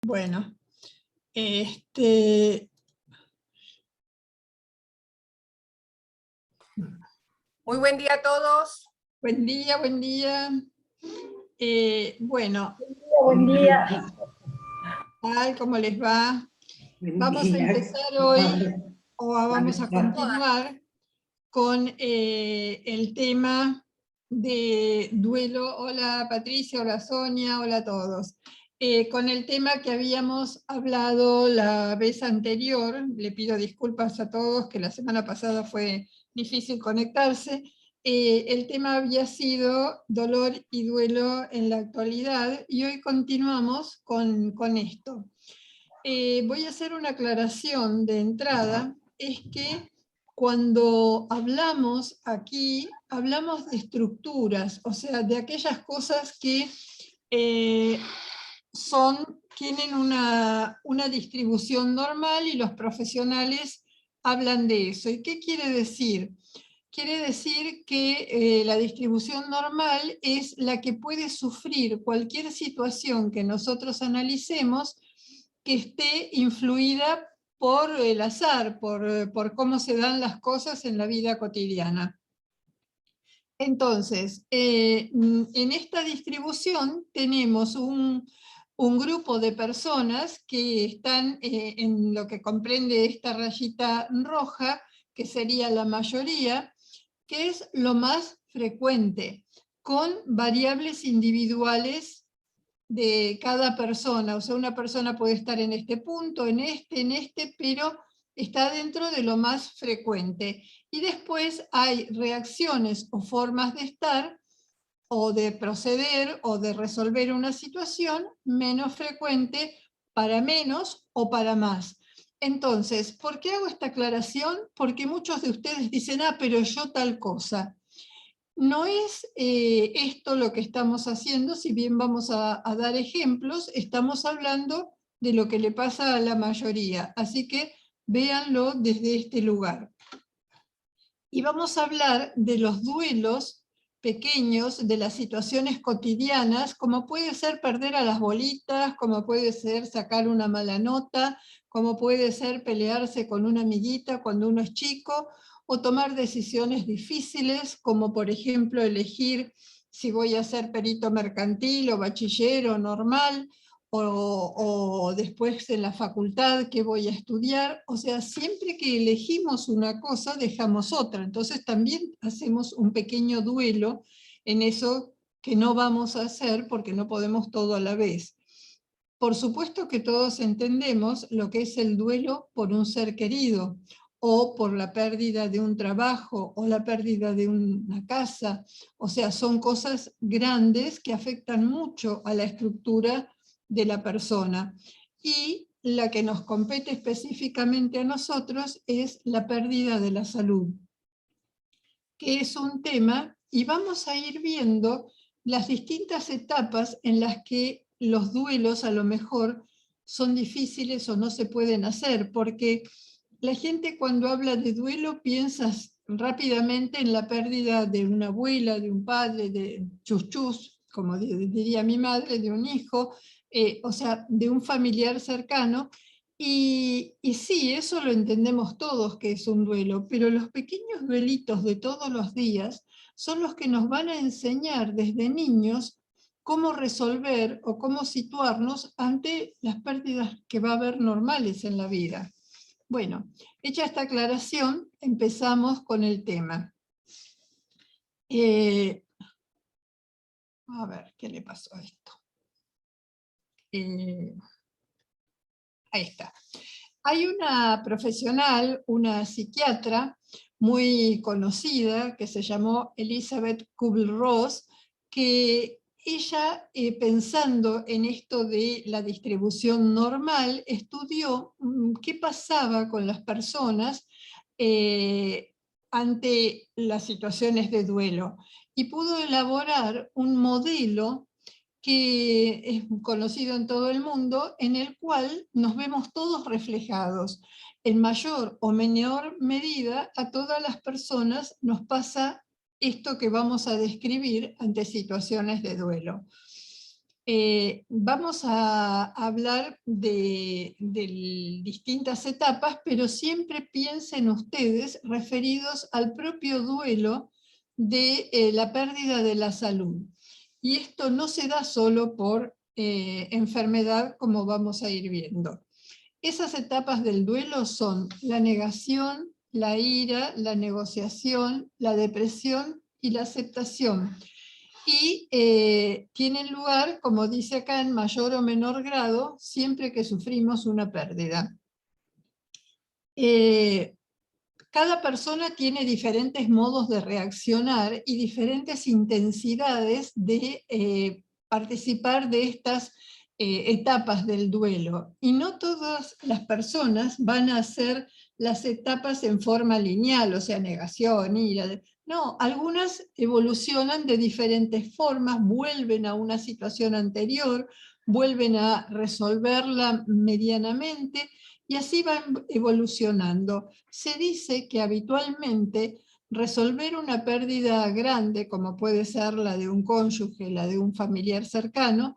Bueno, Muy buen día a todos. buen día, buen día. Bueno, Buen día. ¿cómo les va? Buen Vamos a día. empezar hoy, o vamos a continuar con el tema de duelo. Hola Patricia, hola Sonia, hola a todos. Con el tema que habíamos hablado la vez anterior, le pido disculpas a todos que la semana pasada fue difícil conectarse. El tema había sido dolor y duelo en la actualidad y hoy continuamos con esto. Voy a hacer una aclaración de entrada, es que cuando hablamos aquí, hablamos de estructuras, o sea, de aquellas cosas que tienen una distribución normal y los profesionales hablan de eso. ¿Y qué quiere decir? Quiere decir que la distribución normal es la que puede sufrir cualquier situación que nosotros analicemos que esté influida por el azar, por cómo se dan las cosas en la vida cotidiana. Entonces, en esta distribución tenemos un grupo de personas que están en lo que comprende esta rayita roja, que sería la mayoría, que es lo más frecuente, con variables individuales de cada persona. O sea, una persona puede estar en este punto, en este, pero está dentro de lo más frecuente. Y después hay reacciones o formas de estar o de proceder o de resolver una situación menos frecuente para menos o para más. Entonces, ¿por qué hago esta aclaración? Porque muchos de ustedes dicen, pero yo tal cosa. No es esto lo que estamos haciendo, si bien vamos a dar ejemplos, estamos hablando de lo que le pasa a la mayoría, así que véanlo desde este lugar. Y vamos a hablar de los duelos pequeños, de las situaciones cotidianas, como puede ser perder a las bolitas, como puede ser sacar una mala nota, como puede ser pelearse con una amiguita cuando uno es chico, o tomar decisiones difíciles, como por ejemplo elegir si voy a ser perito mercantil o bachiller o normal, o después en la facultad qué voy a estudiar. O sea, siempre que elegimos una cosa dejamos otra, entonces también hacemos un pequeño duelo en eso que no vamos a hacer porque no podemos todo a la vez. Por supuesto que todos entendemos lo que es el duelo por un ser querido, o por la pérdida de un trabajo, o la pérdida de una casa. O sea, son cosas grandes que afectan mucho a la estructura de la persona. Y la que nos compete específicamente a nosotros es la pérdida de la salud, que es un tema, y vamos a ir viendo las distintas etapas en las que los duelos a lo mejor son difíciles o no se pueden hacer, porque la gente cuando habla de duelo piensa rápidamente en la pérdida de una abuela, de un padre, de chuchus, como diría mi madre, de un hijo, o sea, de un familiar cercano. Y sí, eso lo entendemos todos que es un duelo, pero los pequeños duelitos de todos los días son los que nos van a enseñar desde niños cómo resolver o cómo situarnos ante las pérdidas que va a haber normales en la vida. Bueno, hecha esta aclaración, empezamos con el tema. A ver, ¿qué le pasó a esto? Ahí está. Hay una profesional, una psiquiatra muy conocida, que se llamó Elizabeth Kubler-Ross, que ella, pensando en esto de la distribución normal, estudió qué pasaba con las personas ante las situaciones de duelo, y pudo elaborar un modelo que es conocido en todo el mundo, en el cual nos vemos todos reflejados. En mayor o menor medida, a todas las personas nos pasa esto que vamos a describir ante situaciones de duelo. Vamos a hablar de distintas etapas, pero siempre piensen ustedes referidos al propio duelo de la pérdida de la salud. Y esto no se da solo por enfermedad, como vamos a ir viendo. Esas etapas del duelo son la negación, la ira, la negociación, la depresión y la aceptación. Y tienen lugar, como dice acá, en mayor o menor grado, siempre que sufrimos una pérdida. Cada persona tiene diferentes modos de reaccionar y diferentes intensidades de participar de estas etapas del duelo. Y no todas las personas van a hacer las etapas en forma lineal, o sea, negación, ira. No, algunas evolucionan de diferentes formas, vuelven a una situación anterior, vuelven a resolverla medianamente, y así van evolucionando. Se dice que habitualmente resolver una pérdida grande, como puede ser la de un cónyuge, la de un familiar cercano,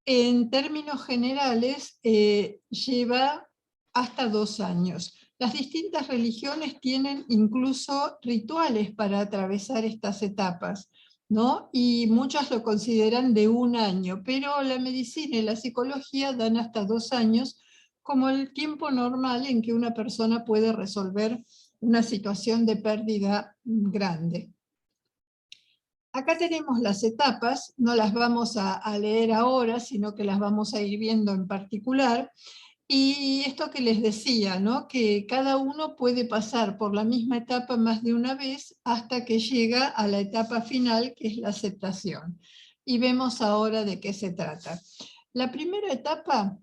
en términos generales lleva hasta 2 años. Las distintas religiones tienen incluso rituales para atravesar estas etapas, ¿no? Y muchas lo consideran de 1 año, pero la medicina y la psicología dan hasta 2 años como el tiempo normal en que una persona puede resolver una situación de pérdida grande. Acá tenemos las etapas, no las vamos a leer ahora, sino que las vamos a ir viendo en particular. Y esto que les decía, ¿no? Que cada uno puede pasar por la misma etapa más de una vez hasta que llega a la etapa final, que es la aceptación. Y vemos ahora de qué se trata. La primera etapa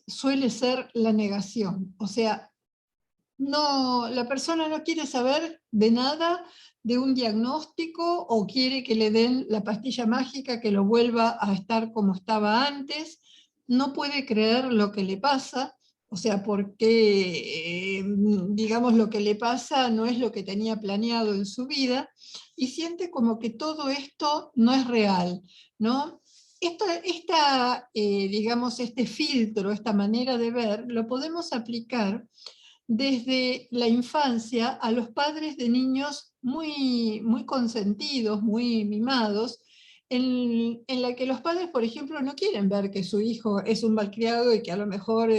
suele ser la negación, o sea, no, la persona no quiere saber de nada, de un diagnóstico, o quiere que le den la pastilla mágica que lo vuelva a estar como estaba antes, no puede creer lo que le pasa, o sea, porque, digamos, lo que le pasa no es lo que tenía planeado en su vida, y siente como que todo esto no es real, ¿no? Digamos, este filtro, esta manera de ver, lo podemos aplicar desde la infancia a los padres de niños muy, muy consentidos, muy mimados, en la que los padres, por ejemplo, no quieren ver que su hijo es un malcriado y que a lo mejor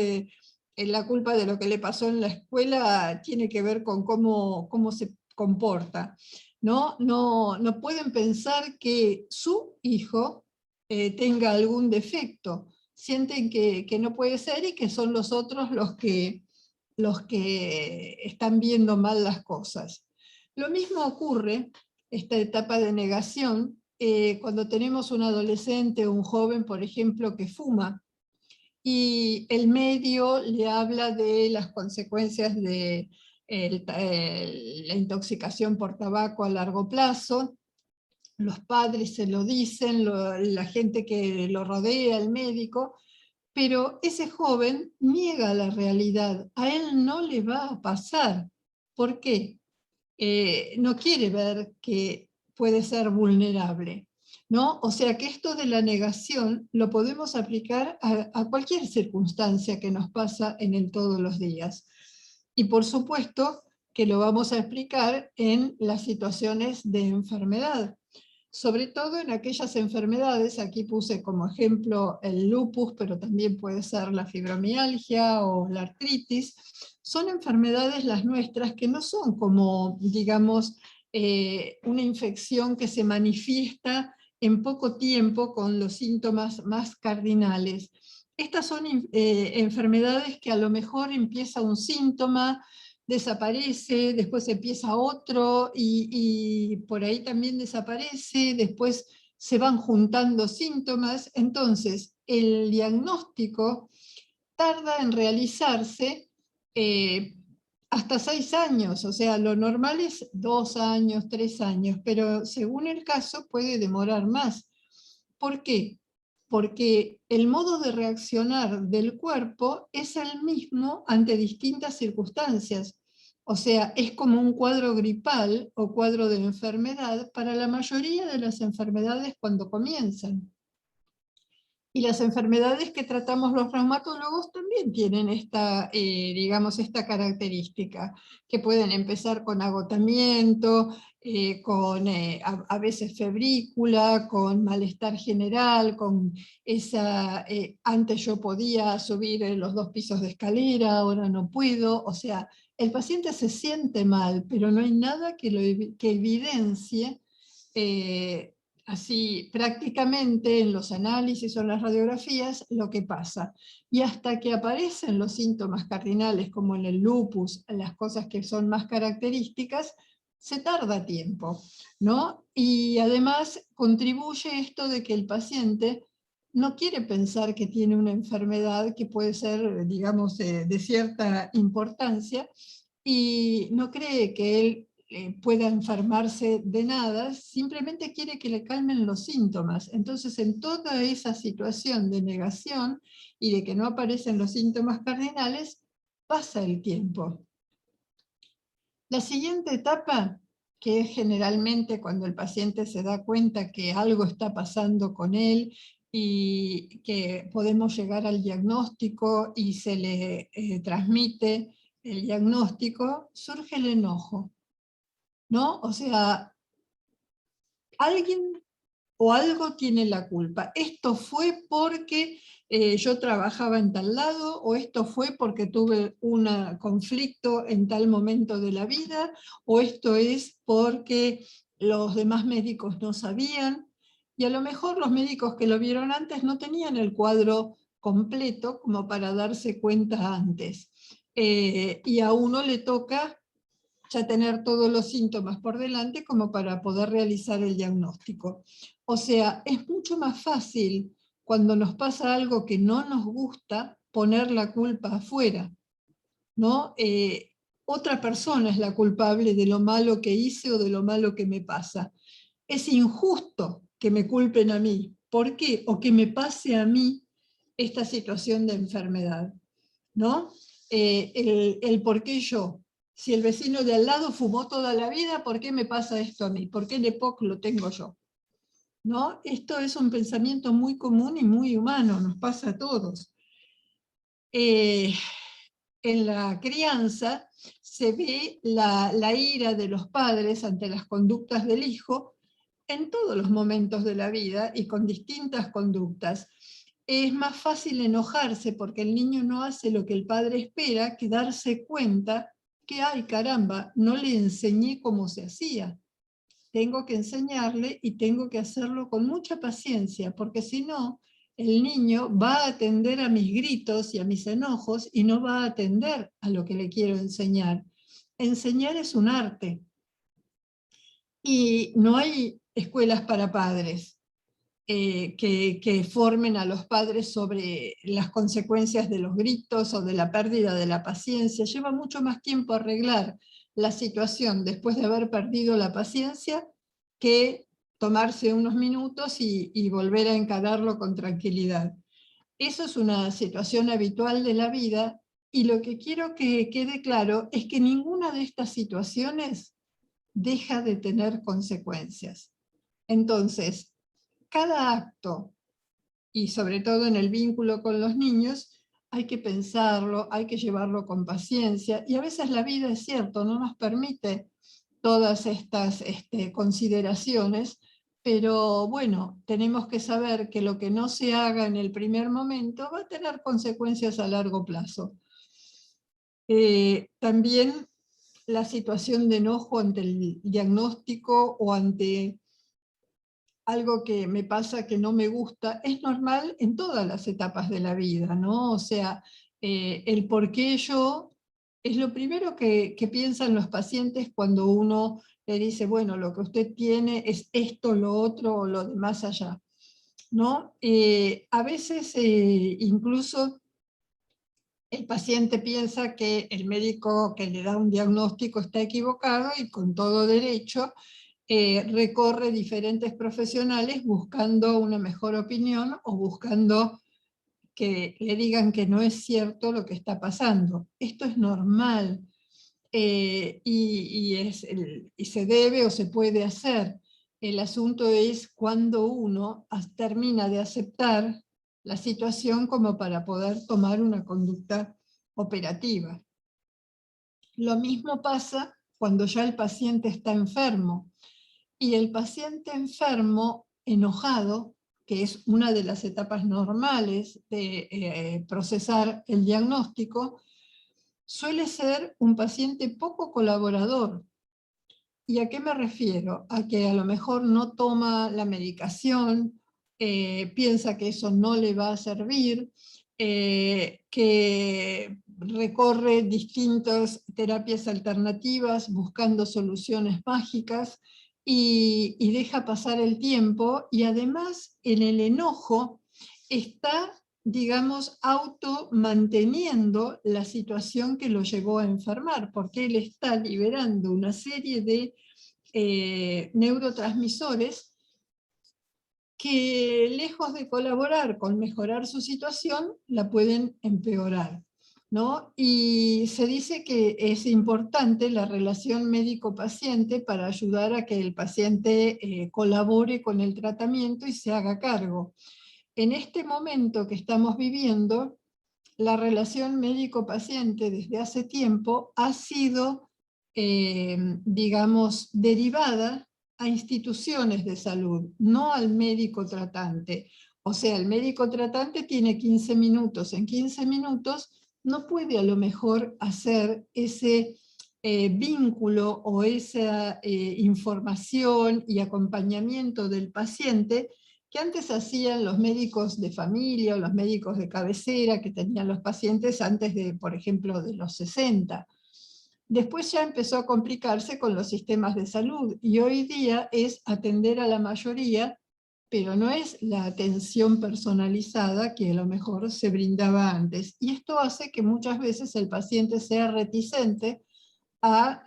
la culpa de lo que le pasó en la escuela tiene que ver con cómo se comporta. No pueden pensar que su hijo tenga algún defecto. Sienten que no puede ser y que son los otros los que están viendo mal las cosas. Lo mismo ocurre, esta etapa de negación, cuando tenemos un adolescente o un joven, por ejemplo, que fuma, y el medio le habla de las consecuencias de la intoxicación por tabaco a largo plazo. Los padres se lo dicen, la gente que lo rodea, el médico, pero ese joven niega la realidad, a él no le va a pasar. ¿Por qué? No quiere ver que puede ser vulnerable, ¿no? O sea que esto de la negación lo podemos aplicar a cualquier circunstancia que nos pasa en el todos los días. Y por supuesto que lo vamos a explicar en las situaciones de enfermedad, sobre todo en aquellas enfermedades. Aquí puse como ejemplo el lupus, pero también puede ser la fibromialgia o la artritis. Son enfermedades las nuestras que no son como, digamos, una infección que se manifiesta en poco tiempo con los síntomas más cardinales. Estas son enfermedades que a lo mejor empieza un síntoma, desaparece, después empieza otro y por ahí también desaparece, después se van juntando síntomas. Entonces, el diagnóstico tarda en realizarse hasta 6 años, o sea, lo normal es 2 años, 3 años, pero según el caso puede demorar más. ¿Por qué? Porque el modo de reaccionar del cuerpo es el mismo ante distintas circunstancias. O sea, es como un cuadro gripal o cuadro de enfermedad para la mayoría de las enfermedades cuando comienzan. Y las enfermedades que tratamos los reumatólogos también tienen esta, digamos, esta característica, que pueden empezar con agotamiento, con a veces febrícula, con malestar general, con esa, antes yo podía subir los 2 pisos de escalera, ahora no puedo, o sea, el paciente se siente mal, pero no hay nada que evidencie así prácticamente en los análisis o en las radiografías lo que pasa. Y hasta que aparecen los síntomas cardinales, como en el lupus, las cosas que son más características, se tarda tiempo, ¿no? Y además contribuye esto de que el paciente no quiere pensar que tiene una enfermedad que puede ser, digamos, de cierta importancia, y no cree que él pueda enfermarse de nada, simplemente quiere que le calmen los síntomas. Entonces, en toda esa situación de negación y de que no aparecen los síntomas cardinales, pasa el tiempo. La siguiente etapa, que es generalmente cuando el paciente se da cuenta que algo está pasando con él y que podemos llegar al diagnóstico y se le transmite el diagnóstico, surge el enojo, ¿no? O sea, alguien o algo tiene la culpa. Esto fue porque yo trabajaba en tal lado, o esto fue porque tuve un conflicto en tal momento de la vida, o esto es porque los demás médicos no sabían, y a lo mejor los médicos que lo vieron antes no tenían el cuadro completo como para darse cuenta antes. Y a uno le toca ya tener todos los síntomas por delante como para poder realizar el diagnóstico. O sea, es mucho más fácil cuando nos pasa algo que no nos gusta poner la culpa afuera, ¿no? Otra persona es la culpable de lo malo que hice o de lo malo que me pasa. Es injusto que me culpen a mí. ¿Por qué? O que me pase a mí esta situación de enfermedad, ¿no? El por qué yo. Si el vecino de al lado fumó toda la vida, ¿por qué me pasa esto a mí? ¿Por qué el EPOC lo tengo yo? ¿No? Esto es un pensamiento muy común y muy humano, nos pasa a todos. En la crianza se ve la ira de los padres ante las conductas del hijo en todos los momentos de la vida y con distintas conductas. Es más fácil enojarse porque el niño no hace lo que el padre espera que darse cuenta que, ay caramba, no le enseñé cómo se hacía. Tengo que enseñarle y tengo que hacerlo con mucha paciencia, porque si no, el niño va a atender a mis gritos y a mis enojos y no va a atender a lo que le quiero enseñar. Enseñar es un arte. Y no hay escuelas para padres que formen a los padres sobre las consecuencias de los gritos o de la pérdida de la paciencia. Lleva mucho más tiempo arreglar la situación después de haber perdido la paciencia que tomarse unos minutos y volver a encararlo con tranquilidad. Eso es una situación habitual de la vida, y lo que quiero que quede claro es que ninguna de estas situaciones deja de tener consecuencias. Entonces, cada acto, y sobre todo en el vínculo con los niños, hay que pensarlo, hay que llevarlo con paciencia, y a veces la vida, es cierto, no nos permite todas estas consideraciones, pero bueno, tenemos que saber que lo que no se haga en el primer momento va a tener consecuencias a largo plazo. También la situación de enojo ante el diagnóstico o ante algo que me pasa que no me gusta, es normal en todas las etapas de la vida, ¿no? O sea, el por qué yo es lo primero que piensan los pacientes cuando uno le dice, bueno, lo que usted tiene es esto, lo otro o lo de más allá, ¿no? A veces incluso el paciente piensa que el médico que le da un diagnóstico está equivocado, y con todo derecho recorre diferentes profesionales buscando una mejor opinión o buscando que le digan que no es cierto lo que está pasando. Esto es normal y se debe o se puede hacer. El asunto es cuando uno termina de aceptar la situación como para poder tomar una conducta operativa. Lo mismo pasa cuando ya el paciente está enfermo, y el paciente enfermo, enojado, que es una de las etapas normales de procesar el diagnóstico, suele ser un paciente poco colaborador. ¿Y a qué me refiero? A que a lo mejor no toma la medicación, piensa que eso no le va a servir, que recorre distintas terapias alternativas buscando soluciones mágicas y deja pasar el tiempo, y además en el enojo está, digamos, auto-manteniendo la situación que lo llevó a enfermar, porque él está liberando una serie de neurotransmisores que, lejos de colaborar con mejorar su situación, la pueden empeorar, ¿no? Y se dice que es importante la relación médico-paciente para ayudar a que el paciente colabore con el tratamiento y se haga cargo. En este momento que estamos viviendo, la relación médico-paciente desde hace tiempo ha sido, digamos, derivada a instituciones de salud, no al médico tratante. O sea, el médico tratante tiene 15 minutos. En 15 minutos no puede a lo mejor hacer ese vínculo o esa información y acompañamiento del paciente que antes hacían los médicos de familia o los médicos de cabecera que tenían los pacientes antes de, por ejemplo, de los 60. Después ya empezó a complicarse con los sistemas de salud, y hoy día es atender a la mayoría, pero no es la atención personalizada que a lo mejor se brindaba antes. Y esto hace que muchas veces el paciente sea reticente a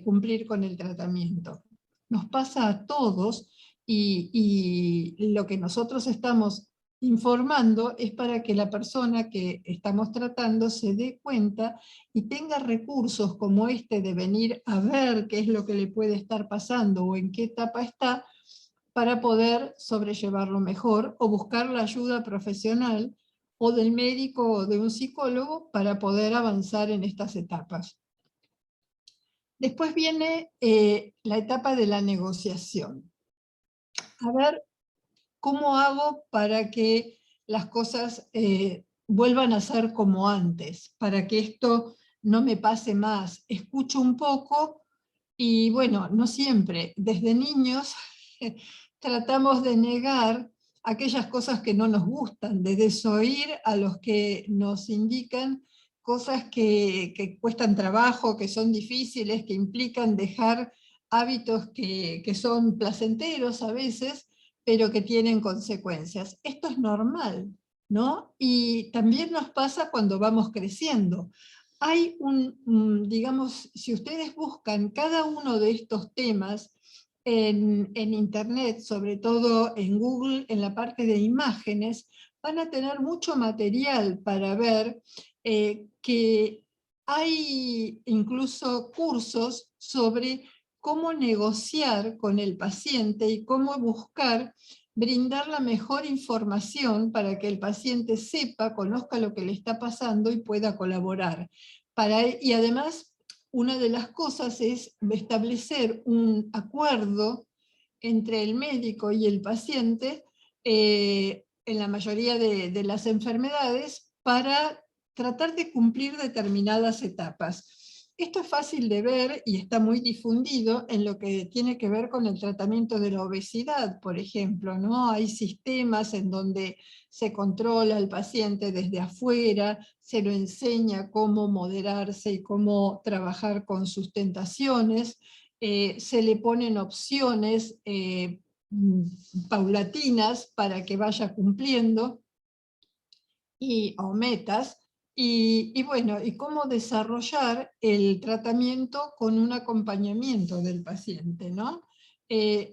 cumplir con el tratamiento. Nos pasa a todos, y lo que nosotros estamos informando es para que la persona que estamos tratando se dé cuenta y tenga recursos como este de venir a ver qué es lo que le puede estar pasando o en qué etapa está, para poder sobrellevarlo mejor o buscar la ayuda profesional o del médico o de un psicólogo para poder avanzar en estas etapas. Después viene la etapa de la negociación. A ver, ¿cómo hago para que las cosas vuelvan a ser como antes? Para que esto no me pase más. Escucho un poco y bueno, no siempre. Desde niños tratamos de negar aquellas cosas que no nos gustan, de desoír a los que nos indican cosas que cuestan trabajo, que son difíciles, que implican dejar hábitos que son placenteros a veces, pero que tienen consecuencias. Esto es normal, ¿no? Y también nos pasa cuando vamos creciendo. Hay digamos, si ustedes buscan cada uno de estos temas en Internet, sobre todo en Google, en la parte de imágenes, van a tener mucho material para ver que hay incluso cursos sobre cómo negociar con el paciente y cómo buscar brindar la mejor información para que el paciente sepa, conozca lo que le está pasando y pueda colaborar. Y además, una de las cosas es establecer un acuerdo entre el médico y el paciente en la mayoría de las enfermedades para tratar de cumplir determinadas etapas. Esto es fácil de ver y está muy difundido en lo que tiene que ver con el tratamiento de la obesidad, por ejemplo, ¿no? Hay sistemas en donde se controla al paciente desde afuera, se lo enseña cómo moderarse y cómo trabajar con sus tentaciones, se le ponen opciones paulatinas para que vaya cumpliendo, o metas, y bueno, y cómo desarrollar el tratamiento con un acompañamiento del paciente, ¿no?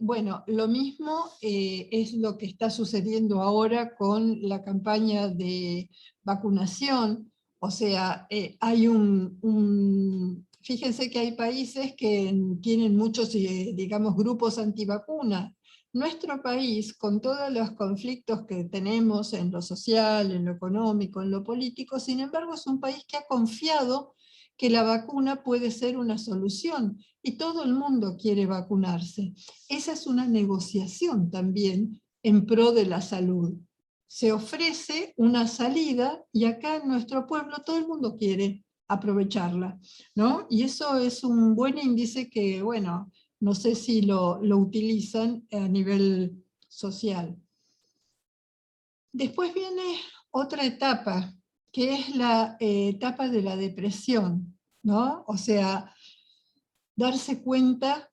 Bueno, lo mismo es lo que está sucediendo ahora con la campaña de vacunación. O sea, hay fíjense que hay países que tienen muchos, digamos, grupos antivacunas, Nuestro país, con todos los conflictos que tenemos en lo social, en lo económico, en lo político, sin embargo es un país que ha confiado que la vacuna puede ser una solución y todo el mundo quiere vacunarse. Esa es una negociación también en pro de la salud. Se ofrece una salida y acá en nuestro pueblo todo el mundo quiere aprovecharla, ¿no? Y eso es un buen índice que, bueno, no sé si lo utilizan a nivel social. Después viene otra etapa, que es la etapa de la depresión, ¿no? O sea, darse cuenta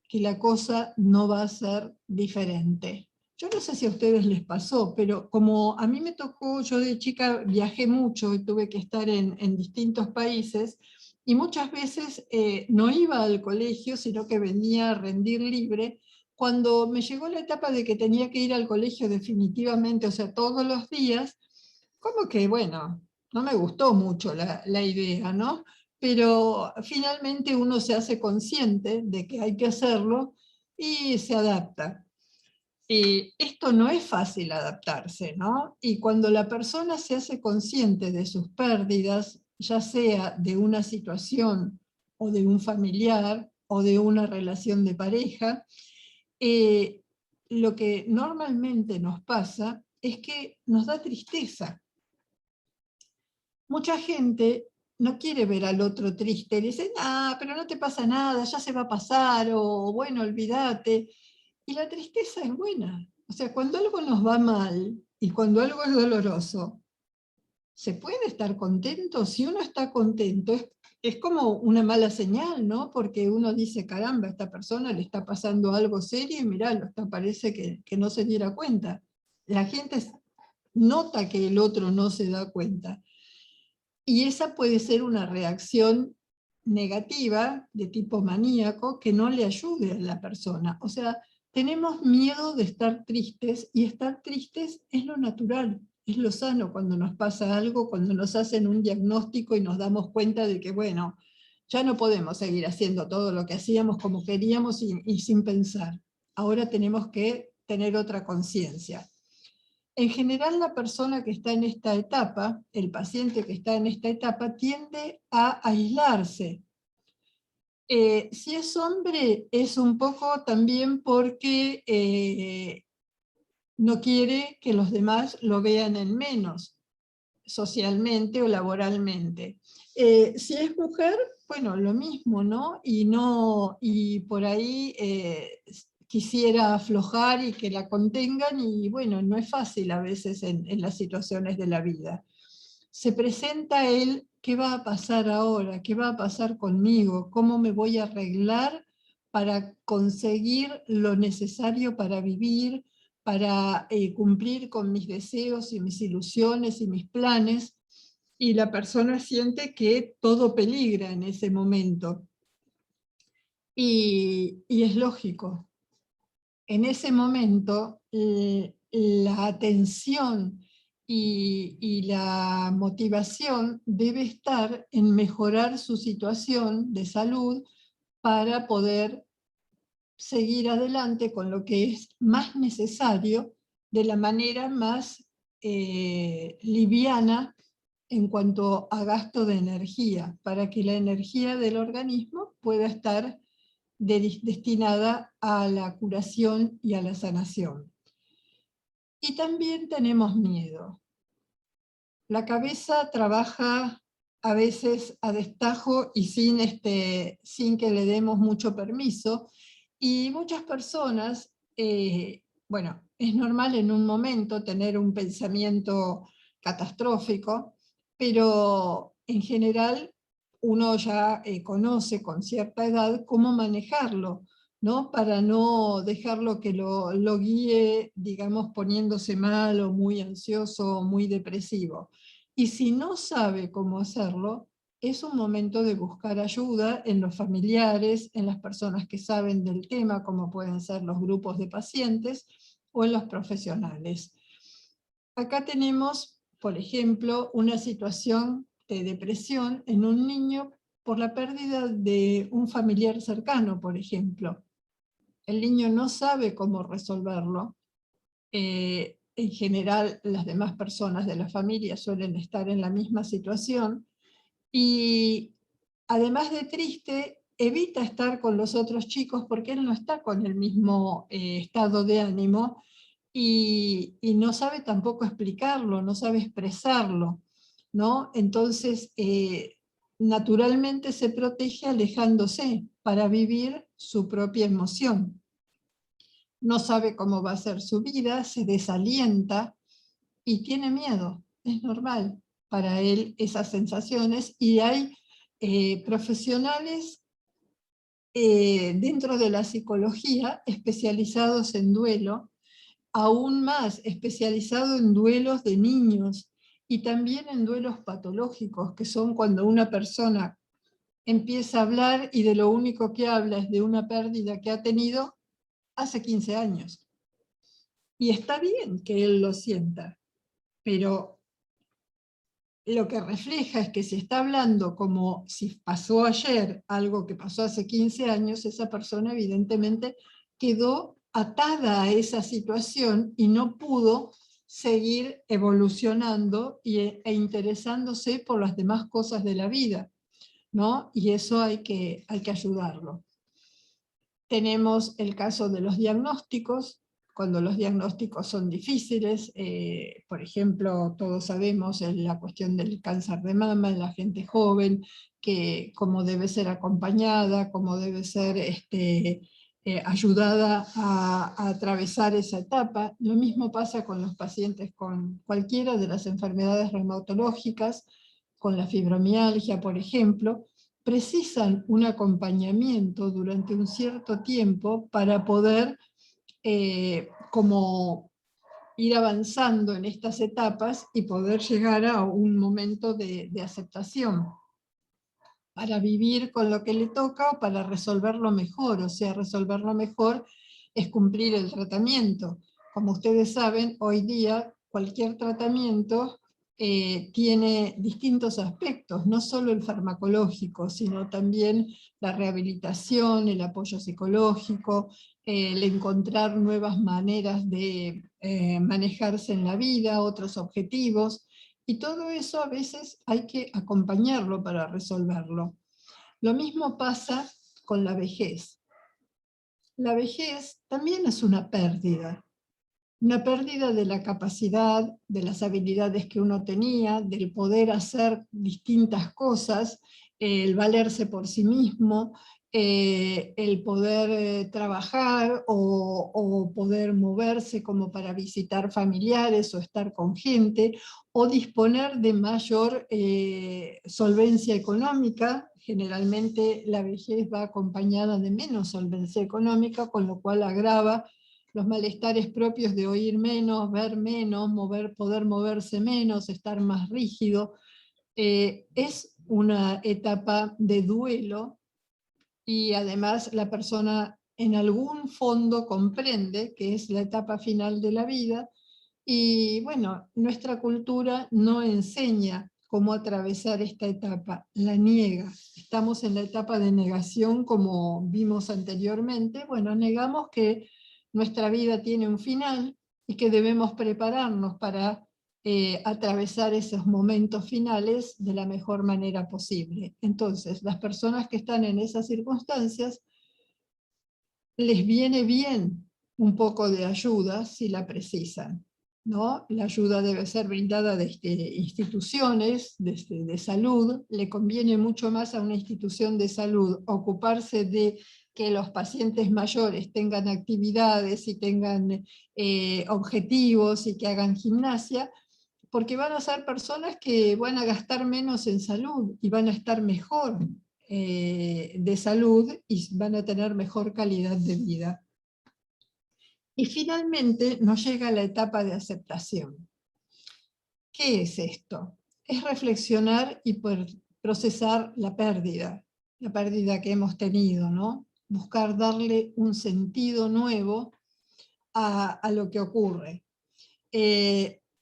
que la cosa no va a ser diferente. Yo no sé si a ustedes les pasó, pero como a mí me tocó, yo de chica viajé mucho y tuve que estar en distintos países, y muchas veces no iba al colegio, sino que venía a rendir libre. Cuando me llegó la etapa de que tenía que ir al colegio definitivamente, o sea, todos los días, como que, bueno, no me gustó mucho la idea, ¿no? Pero finalmente uno se hace consciente de que hay que hacerlo y se adapta. Esto no es fácil adaptarse, ¿no? Y cuando la persona se hace consciente de sus pérdidas, ya sea de una situación o de un familiar o de una relación de pareja, lo que normalmente nos pasa es que nos da tristeza. Mucha gente no quiere ver al otro triste, le dice, ah, pero no te pasa nada, ya se va a pasar, o bueno, olvídate. Y la tristeza es buena. O sea, cuando algo nos va mal y cuando algo es doloroso, se puede estar contento. Si uno está contento, es como una mala señal, ¿no? Porque uno dice, caramba, a esta persona le está pasando algo serio y mirá, hasta parece que no se diera cuenta. La gente nota que el otro no se da cuenta. Y esa puede ser una reacción negativa de tipo maníaco que no le ayude a la persona. O sea, tenemos miedo de estar tristes y estar tristes es lo natural, es lo sano cuando nos pasa algo, cuando nos hacen un diagnóstico y nos damos cuenta de que, bueno, ya no podemos seguir haciendo todo lo que hacíamos como queríamos y sin pensar. Ahora tenemos que tener otra conciencia. En general, la persona que está en esta etapa, el paciente que está en esta etapa, tiende a aislarse. Si es hombre, es un poco también porque no quiere que los demás lo vean en menos, socialmente o laboralmente. Si es mujer, bueno, lo mismo, ¿no? Y por ahí quisiera aflojar y que la contengan, y bueno, no es fácil a veces en las situaciones de la vida. Se presenta él, ¿qué va a pasar ahora? ¿Qué va a pasar conmigo? ¿Cómo me voy a arreglar para conseguir lo necesario para vivir, para cumplir con mis deseos y mis ilusiones y mis planes? Y la persona siente que todo peligra en ese momento. Y es lógico. En ese momento, la atención y la motivación debe estar en mejorar su situación de salud para poder seguir adelante con lo que es más necesario de la manera más liviana en cuanto a gasto de energía, para que la energía del organismo pueda estar destinada a la curación y a la sanación. Y también tenemos miedo. La cabeza trabaja a veces a destajo y sin que le demos mucho permiso, y muchas personas, bueno, es normal en un momento tener un pensamiento catastrófico, pero en general uno ya conoce con cierta edad cómo manejarlo, ¿no? Para no dejarlo que lo guíe, digamos, poniéndose mal o muy ansioso o muy depresivo. Y si no sabe cómo hacerlo, es un momento de buscar ayuda en los familiares, en las personas que saben del tema, como pueden ser los grupos de pacientes, o en los profesionales. Acá tenemos, por ejemplo, una situación de depresión en un niño por la pérdida de un familiar cercano, por ejemplo. el niño no sabe cómo resolverlo. En general, las demás personas de la familia suelen estar en la misma situación, y además de triste, evita estar con los otros chicos porque él no está con el mismo estado de ánimo, y no sabe tampoco explicarlo, no sabe expresarlo, ¿no? Entonces, naturalmente se protege alejándose para vivir su propia emoción. No sabe cómo va a ser su vida, se desalienta y tiene miedo. Es normal para él esas sensaciones, y hay profesionales dentro de la psicología especializados en duelo, aún más especializado en duelos de niños y también en duelos patológicos, que son cuando una persona empieza a hablar y de lo único que habla es de una pérdida que ha tenido hace 15 años. Y está bien que él lo sienta, pero lo que refleja es que si está hablando como si pasó ayer algo que pasó hace 15 años, esa persona evidentemente quedó atada a esa situación y no pudo seguir evolucionando e interesándose por las demás cosas de la vida, ¿no? Y eso hay que ayudarlo. Tenemos el caso de los diagnósticos, cuando los diagnósticos son difíciles, por ejemplo, todos sabemos la cuestión del cáncer de mama en la gente joven, que cómo debe ser acompañada, cómo debe ser ayudada a atravesar esa etapa. Lo mismo pasa con los pacientes con cualquiera de las enfermedades reumatológicas, con la fibromialgia, por ejemplo, precisan un acompañamiento durante un cierto tiempo para poder como ir avanzando en estas etapas y poder llegar a un momento de aceptación, para vivir con lo que le toca o para resolverlo mejor. O sea, resolverlo mejor es cumplir el tratamiento. Como ustedes saben, hoy día cualquier tratamiento tiene distintos aspectos, no solo el farmacológico, sino también la rehabilitación, el apoyo psicológico, el encontrar nuevas maneras de manejarse en la vida, otros objetivos, y todo eso a veces hay que acompañarlo para resolverlo. Lo mismo pasa con la vejez. La vejez también es una pérdida de la capacidad, de las habilidades que uno tenía, del poder hacer distintas cosas, el valerse por sí mismo, el poder trabajar o poder moverse como para visitar familiares o estar con gente, o disponer de mayor solvencia económica. Generalmente la vejez va acompañada de menos solvencia económica, con lo cual agrava los malestares propios de oír menos, ver menos, poder moverse menos, estar más rígido. Es una etapa de duelo, y además la persona en algún fondo comprende que es la etapa final de la vida, y bueno, nuestra cultura no enseña cómo atravesar esta etapa, la niega. Estamos en la etapa de negación, como vimos anteriormente. Bueno, negamos que nuestra vida tiene un final y que debemos prepararnos para atravesar esos momentos finales de la mejor manera posible. Entonces, las personas que están en esas circunstancias, les viene bien un poco de ayuda si la precisan, ¿no? La ayuda debe ser brindada desde instituciones de salud. Le conviene mucho más a una institución de salud ocuparse de que los pacientes mayores tengan actividades y tengan objetivos y que hagan gimnasia, porque van a ser personas que van a gastar menos en salud y van a estar mejor de salud y van a tener mejor calidad de vida. Y finalmente nos llega la etapa de aceptación. ¿Qué es esto? Es reflexionar y procesar la pérdida que hemos tenido, ¿no? Buscar darle un sentido nuevo a lo que ocurre.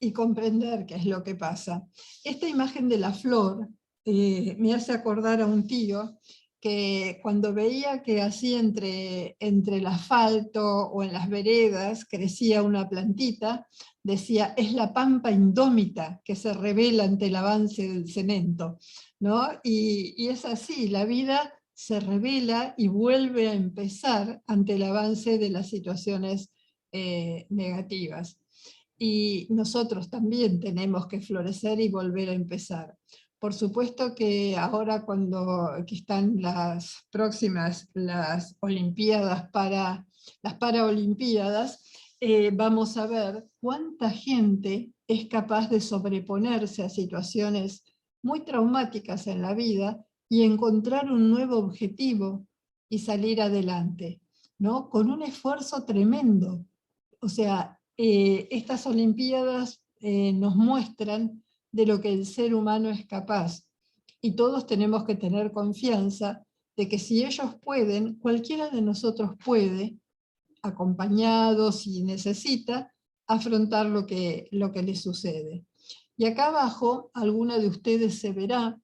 Y comprender qué es lo que pasa. Esta imagen de la flor me hace acordar a un tío que cuando veía que así entre el asfalto o en las veredas crecía una plantita, decía, es la pampa indómita que se revela ante el avance del cemento, ¿no? Y es así, la vida se revela y vuelve a empezar ante el avance de las situaciones negativas. Y nosotros también tenemos que florecer y volver a empezar. Por supuesto que ahora que están las próximas, las Olimpiadas las Paraolimpiadas, vamos a ver cuánta gente es capaz de sobreponerse a situaciones muy traumáticas en la vida y encontrar un nuevo objetivo y salir adelante, ¿no? Con un esfuerzo tremendo. O sea, estas Olimpiadas nos muestran de lo que el ser humano es capaz. Y todos tenemos que tener confianza de que si ellos pueden, cualquiera de nosotros puede, acompañado si necesita, afrontar lo que le sucede. Y acá abajo, alguna de ustedes se verá,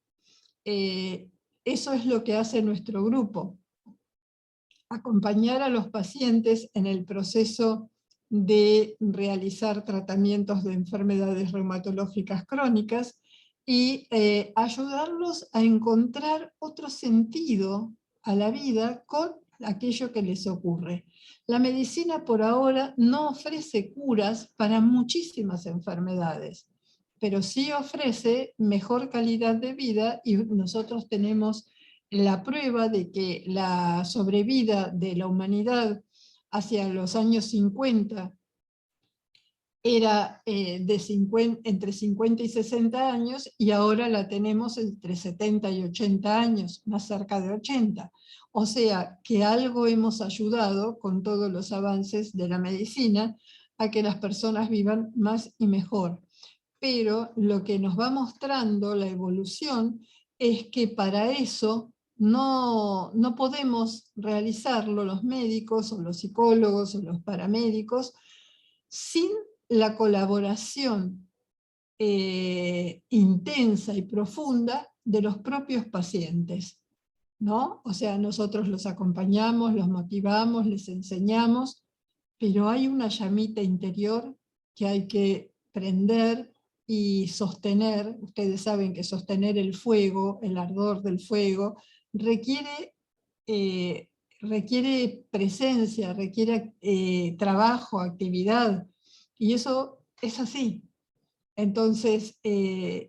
eso es lo que hace nuestro grupo. Acompañar a los pacientes en el proceso de realizar tratamientos de enfermedades reumatológicas crónicas y ayudarlos a encontrar otro sentido a la vida con aquello que les ocurre. La medicina por ahora no ofrece curas para muchísimas enfermedades, pero sí ofrece mejor calidad de vida y nosotros tenemos la prueba de que la sobrevida de la humanidad hacia los años 50 era entre 50 y 60 años y ahora la tenemos entre 70 y 80 años, más cerca de 80. O sea que algo hemos ayudado con todos los avances de la medicina a que las personas vivan más y mejor. Pero lo que nos va mostrando la evolución es que para eso no podemos realizarlo los médicos o los psicólogos o los paramédicos sin la colaboración intensa y profunda de los propios pacientes, ¿no? O sea, nosotros los acompañamos, los motivamos, les enseñamos, pero hay una llamita interior que hay que prender y sostener. Ustedes saben que sostener el fuego, el ardor del fuego, requiere presencia, requiere trabajo, actividad, y eso es así. Entonces,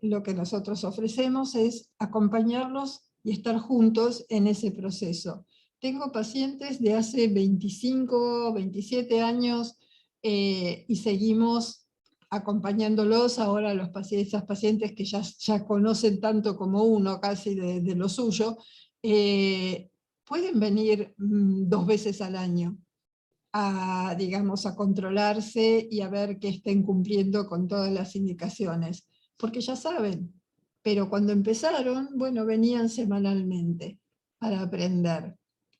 lo que nosotros ofrecemos es acompañarlos y estar juntos en ese proceso. Tengo pacientes de hace 25, 27 años y seguimos acompañándolos. Ahora esas pacientes que ya conocen tanto como uno casi de lo suyo, pueden venir 2 veces al año digamos, a controlarse y a ver que estén cumpliendo con todas las indicaciones, porque ya saben, pero cuando empezaron, bueno, venían semanalmente para aprender.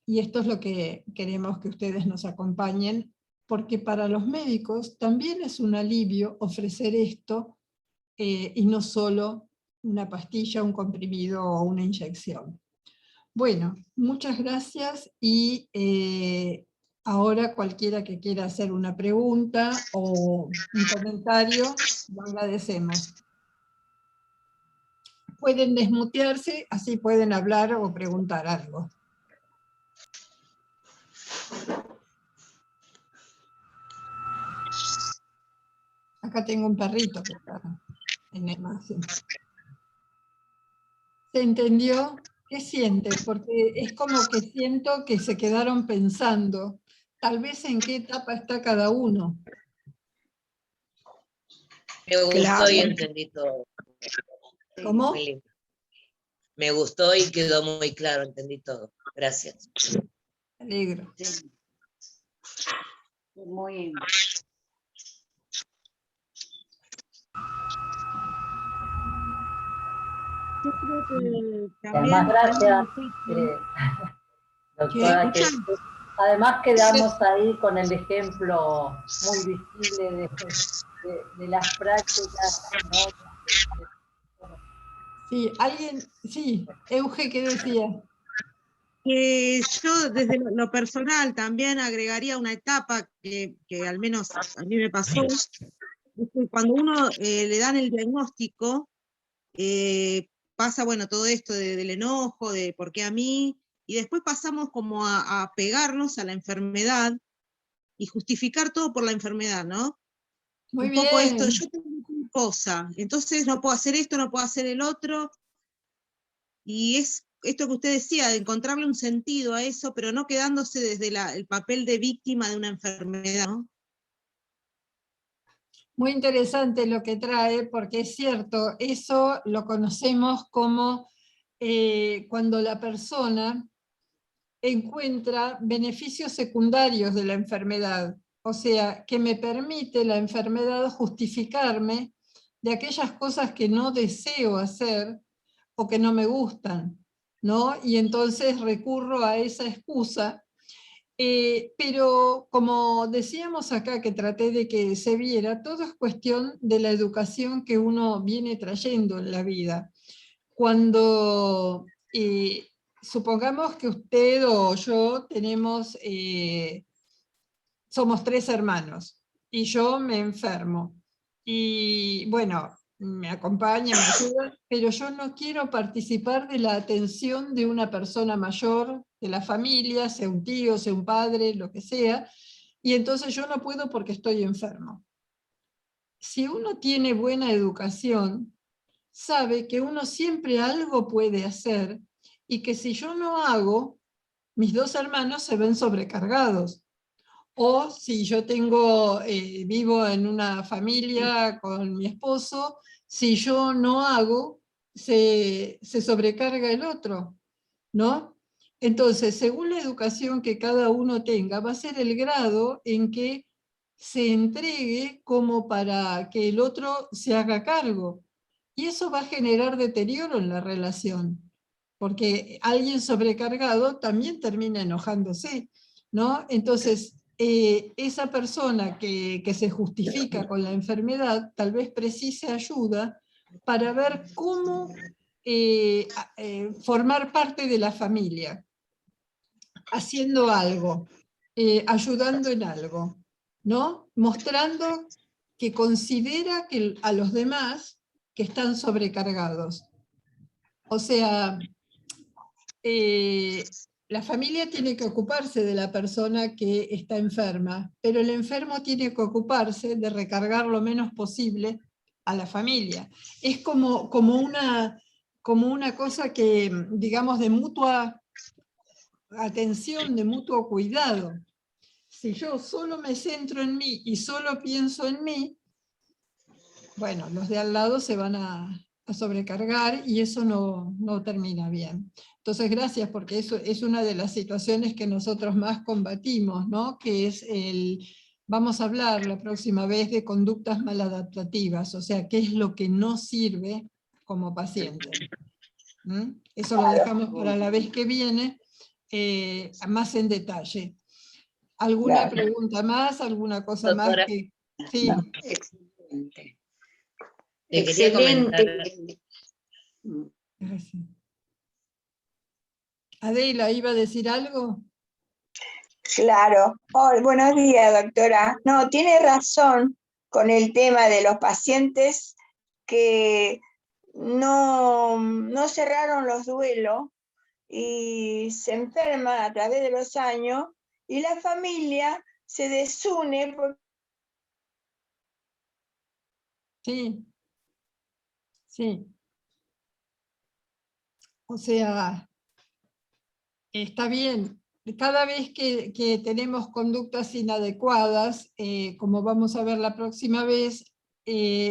Y esto es lo que queremos que ustedes nos acompañen, porque para los médicos también es un alivio ofrecer esto y no solo una pastilla, un comprimido o una inyección. Bueno, muchas gracias y ahora cualquiera que quiera hacer una pregunta o un comentario, lo agradecemos. Pueden desmutearse, así pueden hablar o preguntar algo. Acá tengo un perrito que está en la imagen. ¿Se entendió? ¿Qué sienten? Porque es como que siento que se quedaron pensando, tal vez en qué etapa está cada uno. Me gustó y entendí todo. ¿Cómo? Me gustó y quedó muy claro, entendí todo. Gracias. Me alegro. Sí. Muy bien. Yo creo que también... Además, gracias, doctora, que además quedamos ahí con el ejemplo muy visible de las prácticas, ¿no? Sí, alguien, sí, Euge, ¿qué decía? que yo desde lo personal también agregaría una etapa que al menos a mí me pasó, es que cuando uno le dan el diagnóstico, pasa, bueno, todo esto del enojo, de por qué a mí, y después pasamos como a pegarnos a la enfermedad y justificar todo por la enfermedad, ¿no? Muy Un poco bien. esto, yo tengo una cosa, entonces no puedo hacer esto, no puedo hacer el otro, y es esto que usted decía, de encontrarle un sentido a eso, pero no quedándose desde el papel de víctima de una enfermedad, ¿no? Muy interesante lo que trae, porque es cierto, eso lo conocemos como cuando la persona encuentra beneficios secundarios de la enfermedad, o sea, que me permite la enfermedad justificarme de aquellas cosas que no deseo hacer o que no me gustan, ¿no? Y entonces recurro a esa excusa. Pero como decíamos acá, que traté de que se viera, todo es cuestión de la educación que uno viene trayendo en la vida. Cuando supongamos que usted o yo somos 3 hermanos y yo me enfermo y bueno, me acompañan, me ayudan, pero yo no quiero participar de la atención de una persona mayor de la familia, sea un tío, sea un padre, lo que sea, y entonces yo no puedo porque estoy enfermo. Si uno tiene buena educación, sabe que uno siempre algo puede hacer y que si yo no hago, mis 2 hermanos se ven sobrecargados. O si yo vivo en una familia con mi esposo, si yo no hago, se sobrecarga el otro, ¿no? Entonces, según la educación que cada uno tenga, va a ser el grado en que se entregue como para que el otro se haga cargo. Y eso va a generar deterioro en la relación, porque alguien sobrecargado también termina enojándose, ¿no? Entonces, esa persona que se justifica con la enfermedad tal vez precise ayuda para ver cómo formar parte de la familia, haciendo algo, ayudando en algo, ¿no? Mostrando que considera a los demás que están sobrecargados. O sea, la familia tiene que ocuparse de la persona que está enferma, pero el enfermo tiene que ocuparse de recargar lo menos posible a la familia. Es como una cosa que, digamos, de mutua atención, de mutuo cuidado. Si yo solo me centro en mí y solo pienso en mí, bueno, los de al lado se van a sobrecargar y eso no termina bien. Entonces, gracias, porque eso es una de las situaciones que nosotros más combatimos, ¿no? Que es vamos a hablar la próxima vez de conductas maladaptativas, o sea, qué es lo que no sirve como paciente. Eso lo dejamos para la vez que viene, más en detalle. ¿Alguna pregunta más? ¿Alguna cosa Doctora, más que...? Sí. Excelente. le quería comentar. Gracias. Adela, ¿iba a decir algo? Claro. Oh, buenos días, doctora. No, tiene razón con el tema de los pacientes que no cerraron los duelos y se enferman a través de los años y la familia se desune porque Sí. Sí. O sea, está bien. Cada vez que tenemos conductas inadecuadas, como vamos a ver la próxima vez,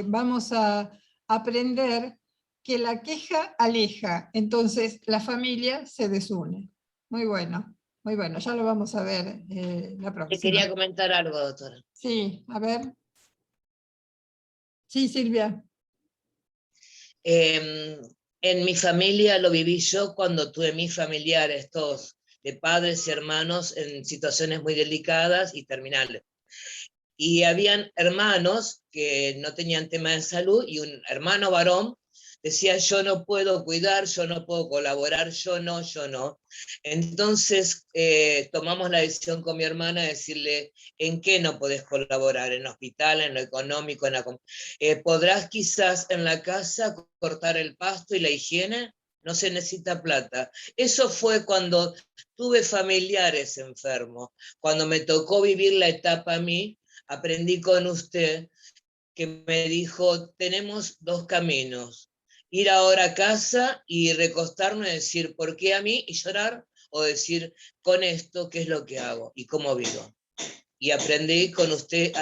vamos a aprender que la queja aleja. Entonces, la familia se desune. Muy bueno, ya lo vamos a ver la Le próxima. quería comentar algo, doctora. Sí, a ver. Sí, Silvia. En mi familia lo viví yo cuando tuve mis familiares, todos, de padres y hermanos, en situaciones muy delicadas y terminales. Y habían hermanos que no tenían tema de salud y un hermano varón decía yo no puedo cuidar, yo no puedo colaborar, yo no. Entonces tomamos la decisión con mi hermana de decirle, ¿en qué no podés colaborar? ¿En hospital, en lo económico? ¿Podrás quizás en la casa cortar el pasto y la higiene? No se necesita plata. Eso fue cuando tuve familiares enfermos. Cuando me tocó vivir la etapa a mí, aprendí con usted que me dijo, tenemos dos caminos. Ir ahora a casa y recostarme y decir, ¿por qué a mí? Y llorar, o decir, con esto, ¿qué es lo que hago? Y cómo vivo. Y aprendí con usted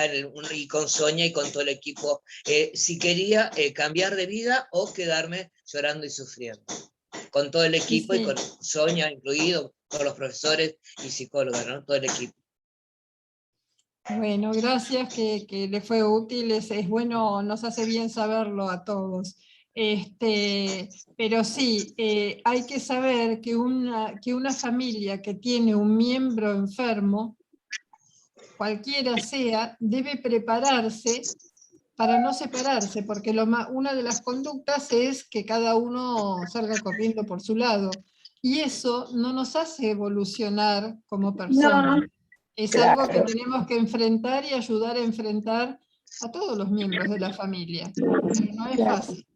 y con Sonia y con todo el equipo, si quería cambiar de vida o quedarme llorando y sufriendo. Con todo el equipo, Sí. y con Sonia incluido, todos los profesores y psicólogas, ¿no? Todo el equipo. Bueno, gracias, que le fue útil, es bueno, nos hace bien saberlo a todos. Pero sí, hay que saber que una familia que tiene un miembro enfermo, cualquiera sea, debe prepararse para no separarse, porque una de las conductas es que cada uno salga corriendo por su lado, y eso no nos hace evolucionar como personas. No, Es claro. algo que tenemos que enfrentar y ayudar a enfrentar a todos los miembros de la familia, pero no es fácil.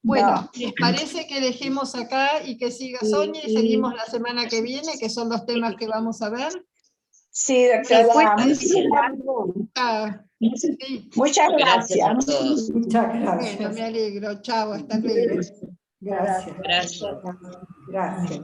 Bueno, ¿les parece que dejemos acá y que siga Sonia y seguimos la semana que viene, que son los temas que vamos a ver? Sí, doctora. Sí. Muchas Gracias a gracias. todos. Muchas Bueno, gracias. me alegro. Chao, hasta luego. Gracias. Gracias. Gracias.